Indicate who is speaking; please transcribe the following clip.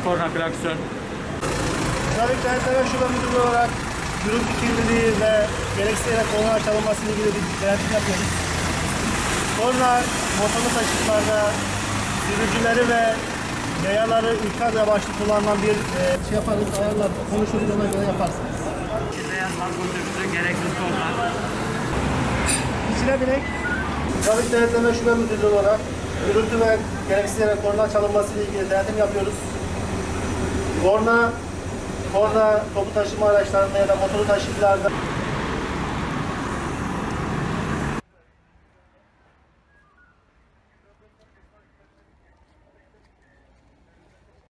Speaker 1: korna, klakson.
Speaker 2: Trafik Denetleme Şube Müdürlüğü olarak gürültü kirliliği ve gereksiz yere korna çalınması ile ilgili bir denetim yapıyoruz. Korna motorlu taşıtlarda sürücüleri ve yayaları ikaz amaçlı kullanılan bir yaparız, ayarlar, konuşuruz, ona göre yaparsınız.
Speaker 1: Beyaz halk otobüsü gereksiz korna.
Speaker 2: İçine binek. Trafik Denetleme Şube Müdürlüğü olarak gürültü ve gereksiz yere korna çalınması ile ilgili denetim yapıyoruz. Korna, toplu taşıma araçlarında ya da motorlu taşıtlarda